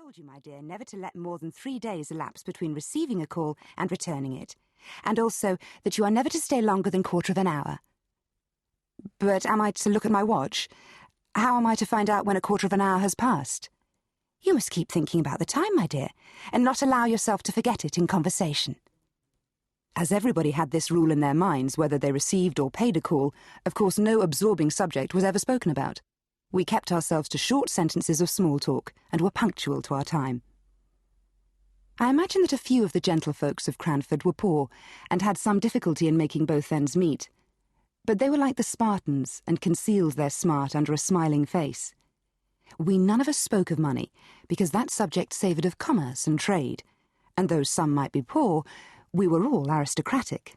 told you, my dear, never to let more than 3 days elapse between receiving a call and returning it, and also that you are never to stay longer than 1/4 of an hour. But am I to look at my watch? How am I to find out when 1/4 of an hour has passed? You must keep thinking about the time, my dear, and not allow yourself to forget it in conversation. As everybody had this rule in their minds, whether they received or paid a call, of course no absorbing subject was ever spoken about. We kept ourselves to short sentences of small talk, and were punctual to our time. I imagine that a few of the gentlefolks of Cranford were poor, and had some difficulty in making both ends meet. But they were like the Spartans, and concealed their smart under a smiling face. We none of us spoke of money, because that subject savoured of commerce and trade, and though some might be poor, we were all aristocratic.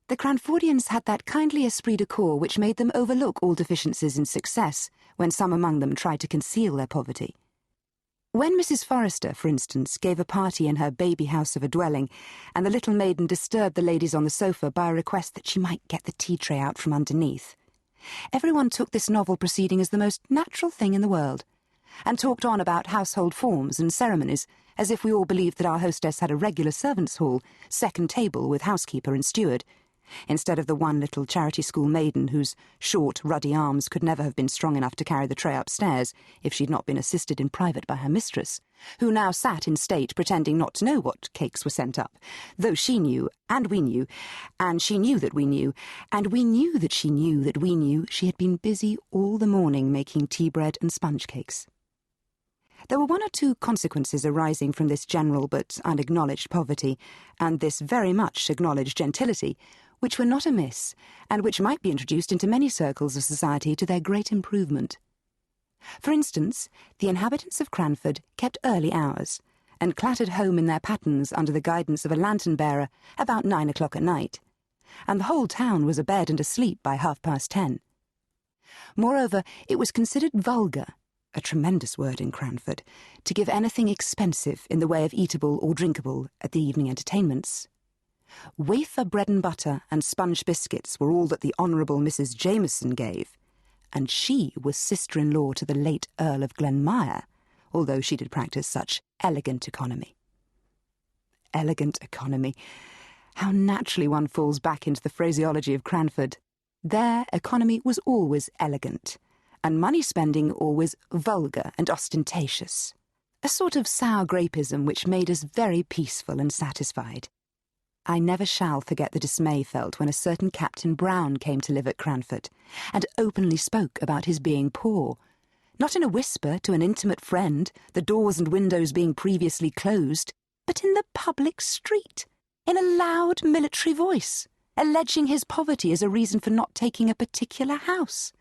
The Cranfordians had that kindly esprit de corps which made them overlook all deficiencies in success when some among them tried to conceal their poverty. When Mrs. Forrester, for instance, gave a party in her baby house of a dwelling, and the little maiden disturbed the ladies on the sofa by a request that she might get the tea-tray out from underneath, everyone took this novel proceeding as the most natural thing in the world, and talked on about household forms and ceremonies, as if we all believed that our hostess had a regular servants' hall, second table with housekeeper and steward, instead of the one little charity school maiden whose short, ruddy arms could never have been strong enough to carry the tray upstairs if she'd not been assisted in private by her mistress, who now sat in state pretending not to know what cakes were sent up, though she knew, and we knew, and she knew that we knew, and we knew that she knew that we knew she had been busy all the morning making tea bread and sponge cakes. There were 1 or 2 consequences arising from this general but unacknowledged poverty, and this very much acknowledged gentility, which were not amiss, and which might be introduced into many circles of society to their great improvement. For instance, the inhabitants of Cranford kept early hours, and clattered home in their pattens under the guidance of a lantern-bearer about 9 o'clock at night, and the whole town was abed and asleep by 10:30. Moreover, it was considered vulgar, a tremendous word in Cranford, to give anything expensive in the way of eatable or drinkable at the evening entertainments. Wafer bread and butter and sponge biscuits were all that the Honourable Mrs. Jameson gave, and she was sister-in-law to the late Earl of Glenmire, although she did practise such elegant economy. Elegant economy. How naturally one falls back into the phraseology of Cranford. Their economy was always elegant, and money-spending always vulgar and ostentatious. A sort of sour grapeism which made us very peaceful and satisfied. I never shall forget the dismay felt when a certain Captain Brown came to live at Cranford, and openly spoke about his being poor, not in a whisper to an intimate friend, the doors and windows being previously closed, but in the public street, in a loud military voice, alleging his poverty as a reason for not taking a particular house.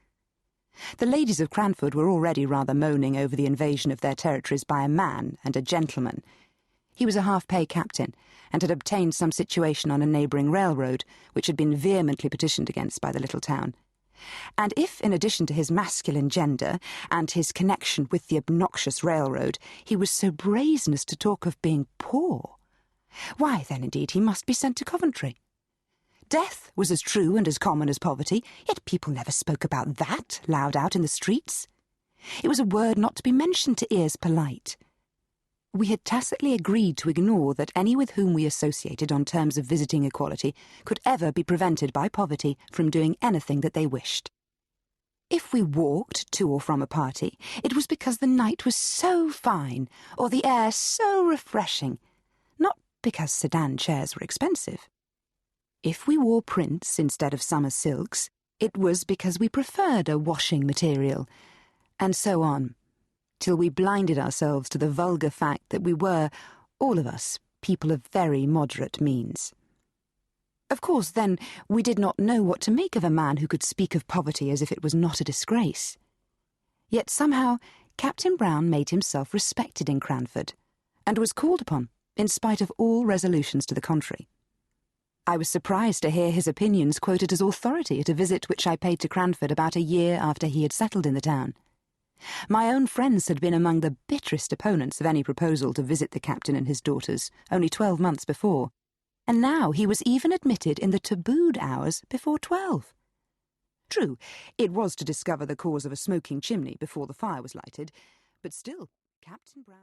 The ladies of Cranford were already rather moaning over the invasion of their territories by a man and a gentleman. He was a half-pay captain, and had obtained some situation on a neighbouring railroad, which had been vehemently petitioned against by the little town. And if, in addition to his masculine gender, and his connection with the obnoxious railroad, he was so brazen as to talk of being poor, why then indeed he must be sent to Coventry. Death was as true and as common as poverty, yet people never spoke about that loud out in the streets. It was a word not to be mentioned to ears polite. We had tacitly agreed to ignore that any with whom we associated on terms of visiting equality could ever be prevented by poverty from doing anything that they wished. If we walked to or from a party, it was because the night was so fine, or the air so refreshing, not because sedan chairs were expensive. If we wore prints instead of summer silks, it was because we preferred a washing material, and so on, till we blinded ourselves to the vulgar fact that we were, all of us, people of very moderate means. Of course, then, we did not know what to make of a man who could speak of poverty as if it was not a disgrace. Yet somehow Captain Brown made himself respected in Cranford, and was called upon, in spite of all resolutions to the contrary. I was surprised to hear his opinions quoted as authority at a visit which I paid to Cranford about a year after he had settled in the town. My own friends had been among the bitterest opponents of any proposal to visit the captain and his daughters only 12 months before, and now he was even admitted in the tabooed hours before 12. True, it was to discover the cause of a smoking chimney before the fire was lighted, but still, Captain Brown...